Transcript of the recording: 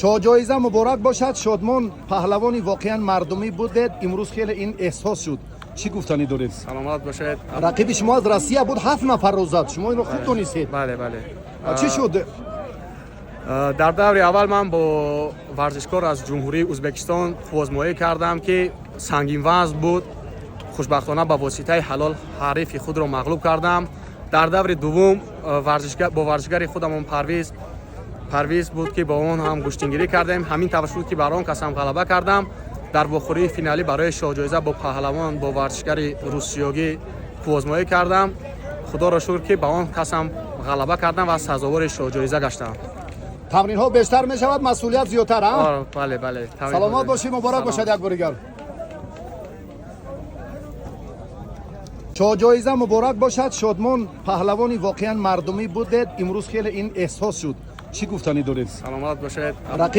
جایزه مبارک باشد. شادمان پهلوانی واقعا مردمی بودید. امروز خیلی این احساس شد. چی گفتنی دارید؟ سلامت باشید. رقیب شما از روسیه بود، 7 نفر رو زد. شما اینو خوب دونستید. بله. چی شد؟ در دور اول من با ورزشکار از جمهوری ازبکستان خواستمایی کردم که سنگین وزن بود. خوشبختانه با واسطه حلال حریف خود را مغلوب کردم. در دور دوم با ورزشکار خودم پرویز بود که با اون هم گشتنگیری کردیم. همین توسط که بر آن قسم غلبه کردم. در بخوری فینالی برای شاه جایزه با پهلوان با ورزشکار روسیایی خواستمایی کردم. خدا را شکر که با آن قسم غلبه کردم و سزاوار شاه جایزه گشتم. تمرین ها بیشتر می شود، مسئولیت زیادتر ها؟ بله. سلامت باشید، مبارک باشد یک بار دیگر. جایزه مبارک باشد. شادمان پهلوانی واقعا مردمی بودید. امروز خیلی این احساس شد. چی گفتنی دارید؟ سلامت باشید.